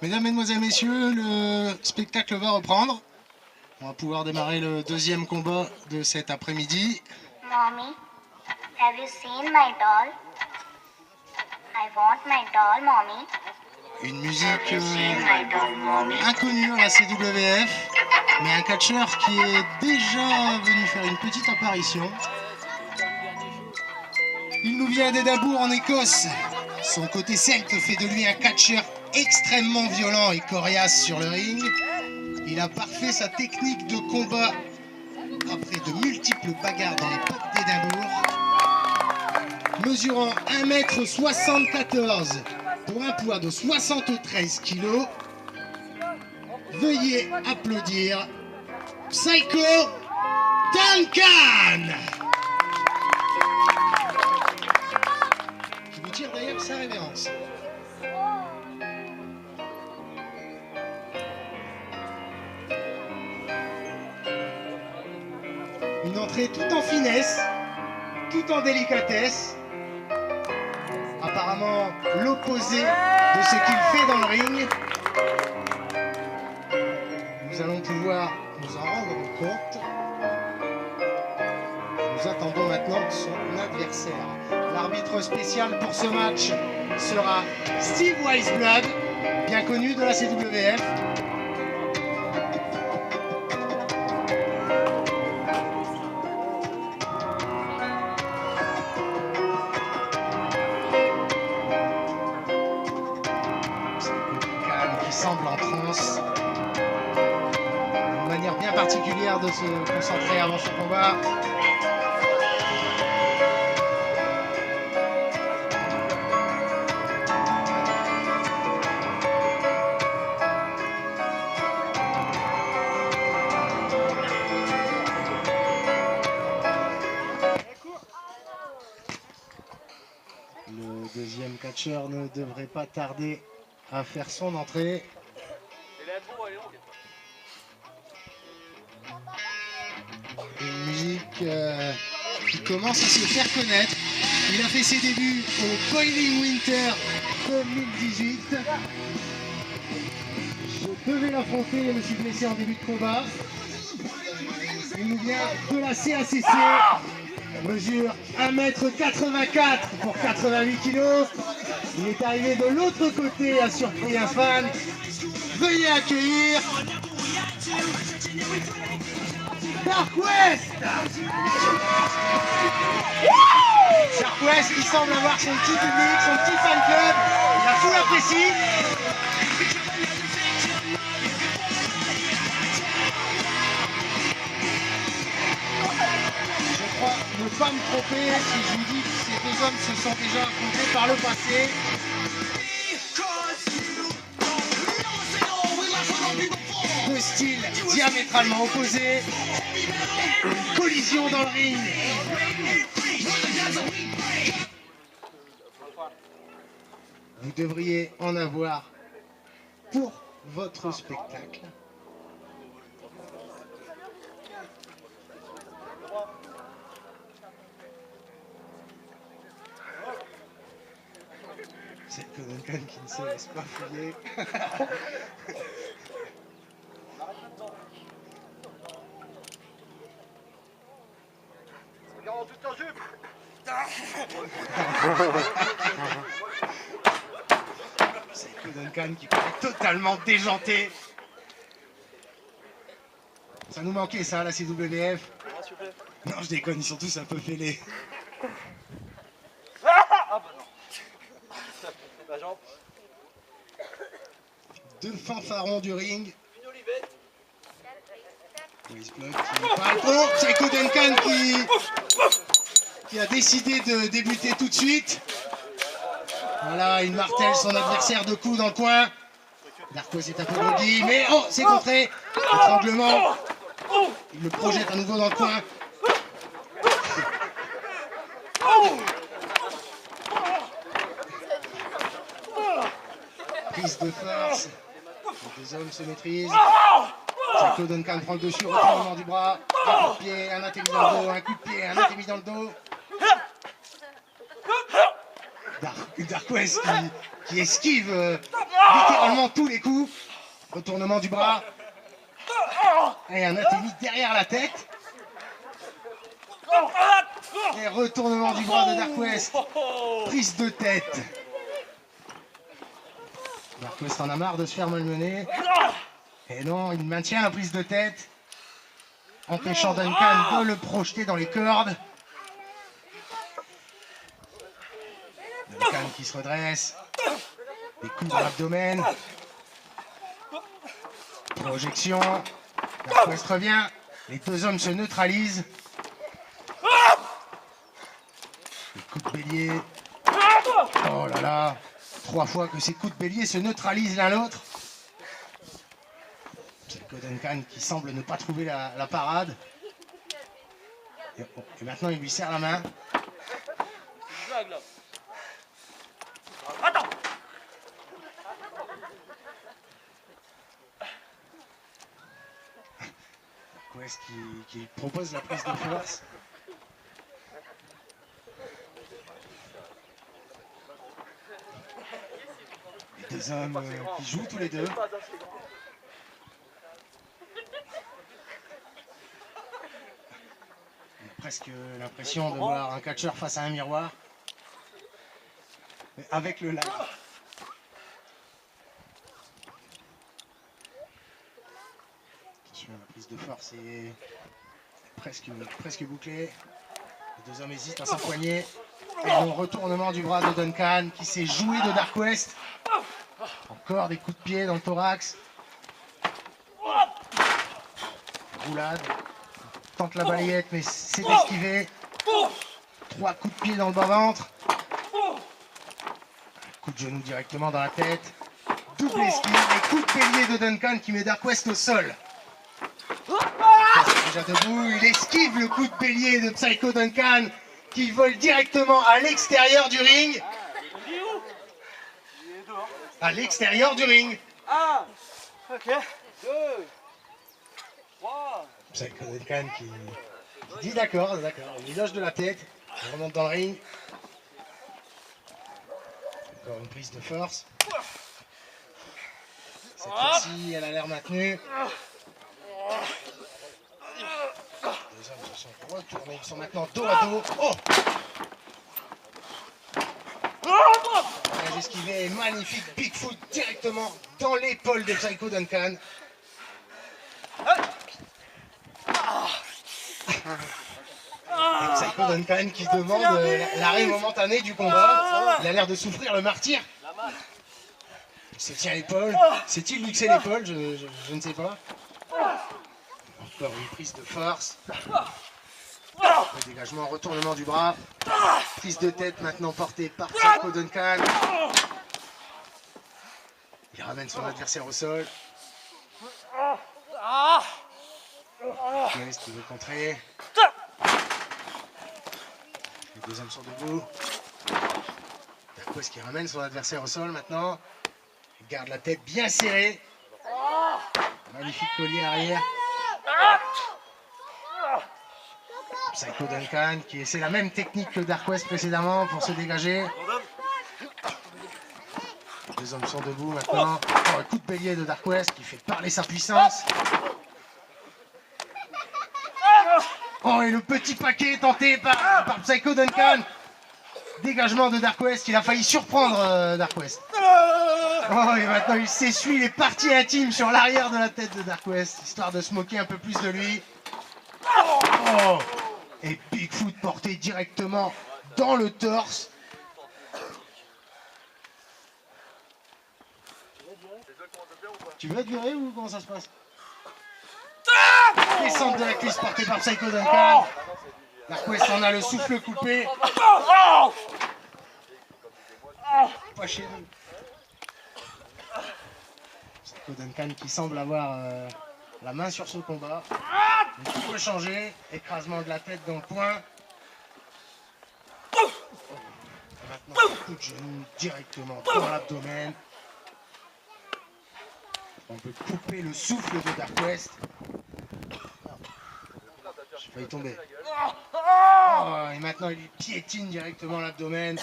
Mesdames, Mesdemoiselles, Messieurs, le spectacle va reprendre. On va pouvoir démarrer le deuxième combat de cet après-midi. Mommy, have you seen my doll? I want my doll, Mommy. Une musique inconnue à la CWF, mais un catcheur qui est déjà venu faire une petite apparition. Il nous vient d'Édimbourg en Écosse. Son côté celte fait de lui un catcheur extrêmement violent et coriace sur le ring. Il a parfait sa technique de combat après de multiples bagarres dans les pubs d'Édimbourg. Mesurant 1m74 pour un poids de 73 kg, veuillez applaudir Psycho Duncan, qui vous tire d'ailleurs sa révérence. Une entrée tout en finesse, tout en délicatesse. Apparemment l'opposé de ce qu'il fait dans le ring. Nous allons pouvoir nous en rendre compte. Nous attendons maintenant son adversaire. L'arbitre spécial pour ce match sera Steve Weisblood, bien connu de la CWF. Semble en transe, une manière bien particulière de se concentrer avant son combat. Le deuxième catcheur ne devrait pas tarder à faire son entrée. Une musique qui commence à se faire connaître. Il a fait ses débuts au Boiling Winter 2018. Je devais l'affronter et me suis blessé en début de combat. Il nous vient de la CACC. Mesure 1m84 pour 88 kg. Il est arrivé de l'autre côté, a surpris un fan. Veuillez accueillir Dark West. Dark West qui semble avoir son petit public, son petit fan club. La foule apprécie. Je crois ne pas me tromper si je vous dis que ces deux hommes se sont déjà affrontés par le passé. Deux styles diamétralement opposés. Une collision dans le ring. Vous devriez en avoir pour votre spectacle. C'est que Duncan qui ne se laisse pas fouiller. Regarde toute ta jupe. C'est que Duncan qui paraît totalement déjanté. Ça nous manquait ça, la CWF. Non, je déconne, ils sont tous un peu fêlés. Ah bah non. La jambe. Deux fanfarons du ring. Une olivette. Psycho Duncan qui a décidé de débuter tout de suite. Voilà, il martèle son adversaire de coups dans le coin. Darko est un peu groggy, mais oh, c'est contré. Étranglement. Il le projette à nouveau dans le coin. Prise de force. Les deux hommes se maîtrisent. Psycho Duncan prend le dessus, retournement du bras. Un coup de pied, un intémis dans le dos, un coup de pied, un intémis dans le dos. Dark West qui esquive littéralement tous les coups. Retournement du bras. Et un atterri derrière la tête. Et retournement du bras de Dark West. Prise de tête. Dark West en a marre de se faire malmener. Et non, il maintient la prise de tête, empêchant Duncan de le projeter dans les cordes. Duncan qui se redresse. Des coups dans l'abdomen. Projection. Dark West revient. Les deux hommes se neutralisent. Les coups de bélier. Oh là là. 3 fois que ces coups de bélier se neutralisent l'un l'autre. Psycho Duncan qui semble ne pas trouver la parade. Et maintenant il lui serre la main. Attends. West qui propose la prise de force. Les deux hommes qui jouent tous les deux. On a presque l'impression de voir un catcheur face à un miroir. Mais avec le live. Attention, la prise de force est presque bouclée. Les deux hommes hésitent à s'empoigner. Et le retournement du bras de Duncan qui s'est joué de Dark West. Encore des coups de pied dans le thorax. Roulade. Tente la balayette mais c'est esquivé. 3 coups de pied dans le bas-ventre. Coup de genou directement dans la tête. Double esquive et coup de bélier de Duncan qui met Dark West au sol. Dark West est déjà debout, il esquive le coup de bélier de Psycho Duncan qui vole directement à l'extérieur du ring. À l'extérieur du ring. 1, ok, 2, 3. Psycho Duncan qui dit d'accord, il loge de la tête, il remonte dans le ring. Encore une prise de force. Cette fois-ci, elle a l'air maintenue. Les hommes se sont retournés, ils sont maintenant dos à dos. Oh! Très esquivé, magnifique Bigfoot directement dans l'épaule de Psycho Duncan. Et Psycho Duncan qui demande l'arrêt momentané du combat. Il a l'air de souffrir le martyr. Il se tient l'épaule. S'est-il luxé l'épaule? Je ne sais pas. Encore une prise de force. Le dégagement, retournement du bras. Prise de tête maintenant portée par Psycho Duncan. Il ramène son adversaire au sol. West qui veut contrer. Les deux hommes sont debout. Dark West qui ramène son adversaire au sol maintenant. Il garde la tête bien serrée. Magnifique collier arrière. Psycho Duncan qui essaie la même technique que Dark West précédemment pour se dégager. Les deux hommes sont debout maintenant. Oh, un coup de bélier de Dark West qui fait parler sa puissance. Oh, et le petit paquet tenté par Psycho Duncan. Dégagement de Dark West, il a failli surprendre Dark West. Oh, et maintenant il s'essuie les parties intimes sur l'arrière de la tête de Dark West, histoire de se moquer un peu plus de lui. Oh, et Bigfoot porté directement dans le torse. Tu veux être viré ou comment ça se passe? Descente de la cuisse portée par Psycho Duncan. Dark West en a le souffle coupé. Pas chez nous. Psycho Duncan qui semble avoir la main sur ce combat. Mais tout peut changer. Écrasement de la tête dans le poing. Maintenant, un coup de genou directement dans l'abdomen. On peut couper le souffle de Dark West. J'ai failli tomber. Oh, et maintenant il lui piétine directement l'abdomen.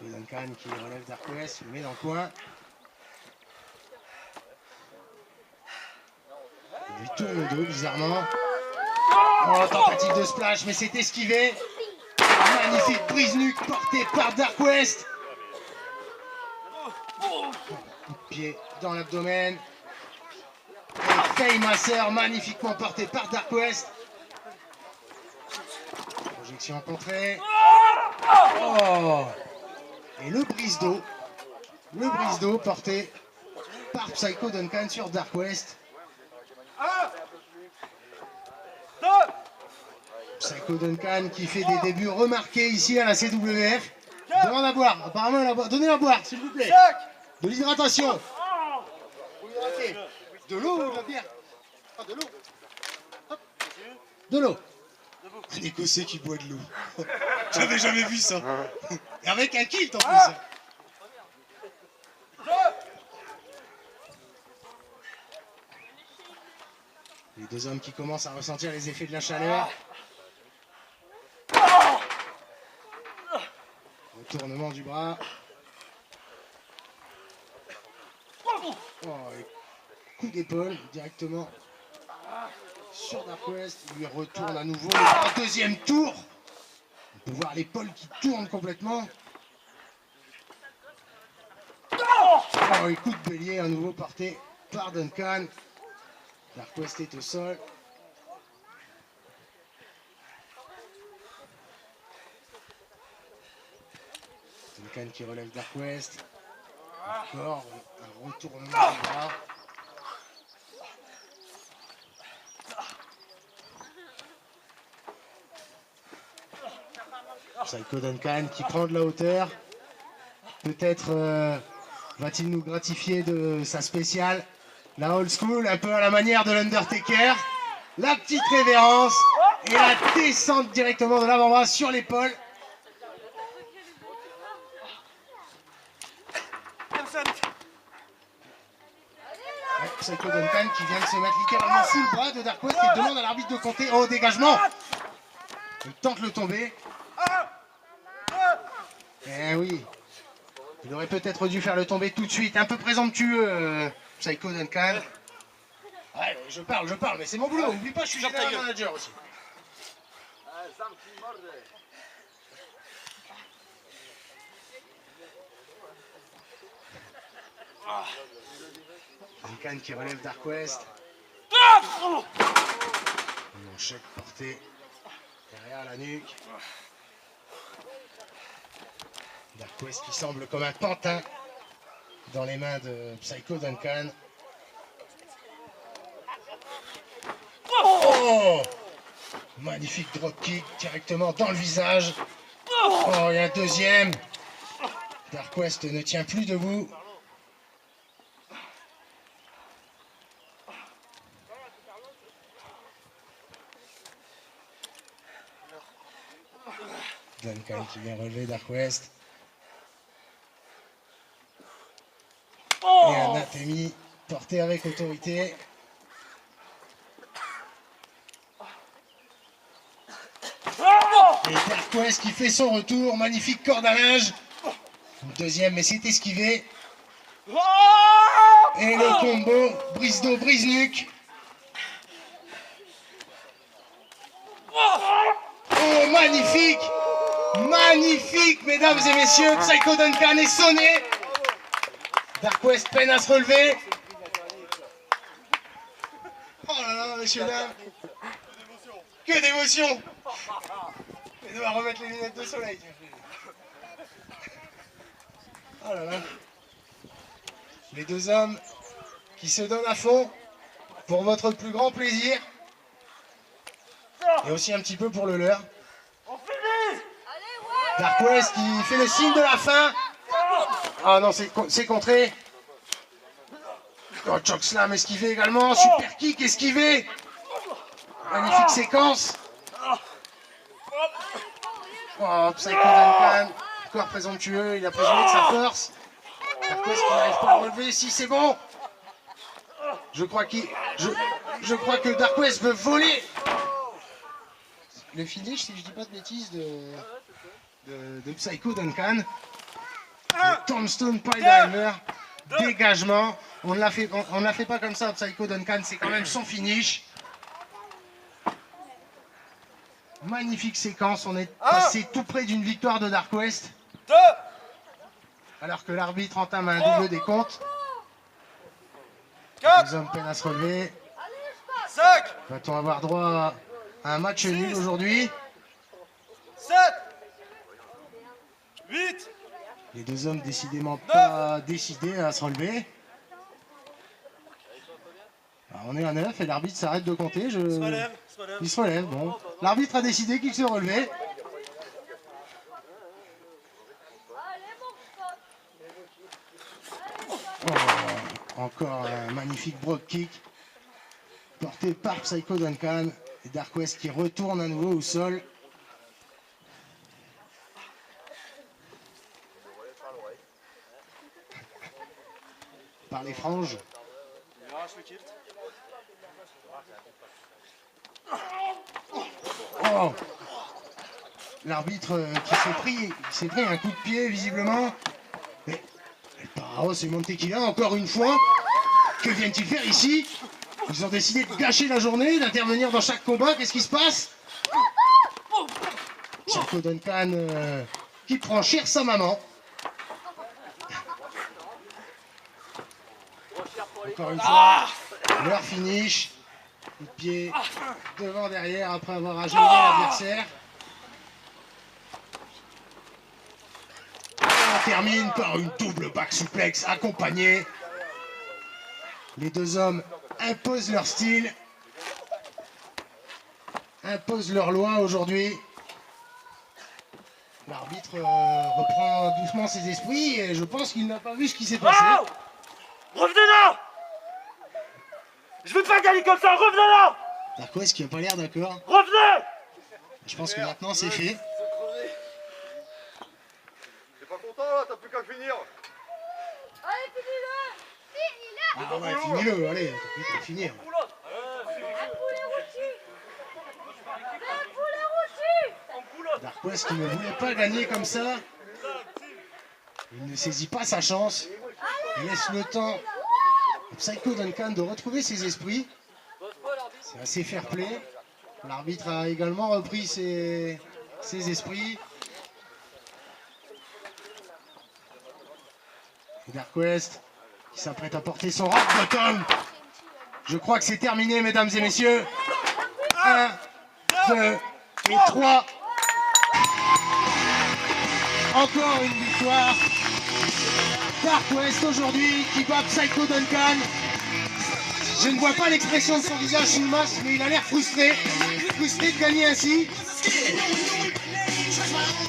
Et Duncan qui relève Dark West, le met dans le coin. Il lui tourne le dos bizarrement. Oh, tentative de splash, mais c'est esquivé. Magnifique brise-nuque portée par Dark West. Coup de pied dans l'abdomen. Et Faye Master, magnifiquement porté par Dark West. Projection contrée. Oh! Et le brise-dos. Le brise-dos porté par Psycho Duncan sur Dark West. Psycho Duncan qui fait des débuts remarqués ici à la CWF. Demande à boire, apparemment elle a boire. Donnez à boire s'il vous plaît. De l'hydratation. Pour hydrater. De l'eau ou de la bière? Ah, de l'eau. Hop. De l'eau. Un Écossais qui boit de l'eau. J'avais jamais vu ça. Et avec un kilt en plus. Les deux hommes qui commencent à ressentir les effets de la chaleur. Retournement du bras. Oh, et coup d'épaule directement sur Dark West. Il lui retourne à nouveau. Un deuxième tour. On peut voir l'épaule qui tourne complètement. Oh, et coup de bélier à nouveau porté par Duncan. Dark West est au sol. Duncan qui relève Dark West. Encore un retournement du bras. Psycho Duncan qui prend de la hauteur. Peut-être va-t-il nous gratifier de sa spéciale. La old school, un peu à la manière de l'Undertaker. La petite révérence et la descente directement de l'avant-bras sur l'épaule. Ouais, Psycho Duncan qui vient de se mettre littéralement sous le bras de Dark West et demande à l'arbitre de compter. Oh, dégagement! Il tente le tomber. Eh oui. Il aurait peut-être dû faire le tomber tout de suite. Un peu présomptueux, Psycho Duncan. Ouais, je parle, mais c'est mon boulot. N'oublie pas, je suis général manager aussi. Duncan qui relève Dark West. Une manchette portée derrière la nuque. Dark West qui semble comme un pantin dans les mains de Psycho Duncan. Oh! Magnifique dropkick directement dans le visage. Oh, il y a un deuxième. Dark West ne tient plus debout. Duncan qui vient relever Dark West. Et un anatémie porté avec autorité. Et Dark West qui fait son retour. Magnifique corde à linge. Une deuxième, mais c'est esquivé. Et le combo brise-dos, brise-nuque. Oh, magnifique! Magnifique, mesdames et messieurs. Psycho Duncan est sonné. Dark West peine à se relever. Oh là là, messieurs, dames. Que d'émotion. Je vais devoir remettre les lunettes de soleil. Oh là là. Les deux hommes qui se donnent à fond pour votre plus grand plaisir. Et aussi un petit peu pour le leur. Dark West qui fait le signe de la fin. Ah non, c'est contré. Oh, chokeslam esquivé également. Super kick esquivé. Magnifique séquence. Oh, Psycho Duncan. Encore présomptueux. Il a présumé de sa force. Dark West qui n'arrive pas à relever. Si, c'est bon. Je crois que Dark West veut voler le finish, si je dis pas de bêtises, de Psycho Duncan. Le Tombstone Piledriver. Dégagement. On ne la fait pas comme ça, Psycho Duncan. C'est quand même son finish. Magnifique séquence. On est passé tout près d'une victoire de Dark West. 2, Alors que l'arbitre entame un double décompte. 4, Les hommes peinent à se relever. 5, Va-t-on avoir droit à un match nul aujourd'hui? 7, 8, Les deux hommes décidément pas décidés à se relever. Alors, on est à 9 et l'arbitre s'arrête de compter. se relève, se relève. Il se relève, bon. L'arbitre a décidé qu'il se relevait. Oh, encore un magnifique broad kick porté par Psycho Duncan et Dark West qui retourne à nouveau au sol. Par les franges. Il arrache le kilt. Oh, l'arbitre qui s'est pris un coup de pied visiblement. Mais El Parao, c'est Montequilla encore une fois. Que viennent-ils faire ici? Ils ont décidé de gâcher la journée, d'intervenir dans chaque combat. Qu'est-ce qui se passe? Psycho Duncan qui prend cher sa maman. Encore une fois, leur finish. Coup de pied devant, derrière, après avoir agenouillé l'adversaire. On termine par une double back suplex accompagnée. Les deux hommes imposent leur style, imposent leur loi aujourd'hui. L'arbitre reprend doucement ses esprits et je pense qu'il n'a pas vu ce qui s'est passé. Oh, revenez là! Je veux pas gagner comme ça, revenez là! Dark West qui n'a pas l'air d'accord. Revenez! Je pense que maintenant c'est fait. T'es pas content là, t'as plus qu'à finir. Allez, finis-le! Ah ouais, finis-le, allez, t'as plus qu'à finir. Un poulet rôti! Un poulet rôti! Dark West qui ne voulait pas gagner comme ça. Il ne saisit pas sa chance. Il laisse le temps à Psycho Duncan de retrouver ses esprits. C'est assez fair play. L'arbitre a également repris ses esprits. Et Dark West qui s'apprête à porter son rock bottom. Je crois que c'est terminé, mesdames et messieurs. 1, 2 et 3. Encore une victoire. Dark West aujourd'hui qui bat Psycho Duncan. Je ne vois pas l'expression de son visage sous le masque, mais il a l'air frustré. Frustré de gagner ainsi.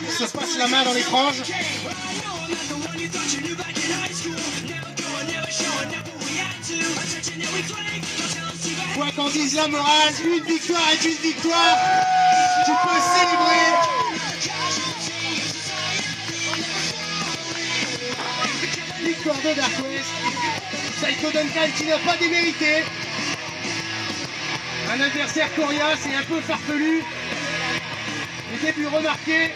Il se passe la main dans les franges. Quoi qu'en dise la morale, une victoire est une victoire. Tu peux célébrer. Victoire de Dark West. Psycho Duncan qui n'a pas démérité. Un adversaire coriace et un peu farfelu. Les débuts remarqués.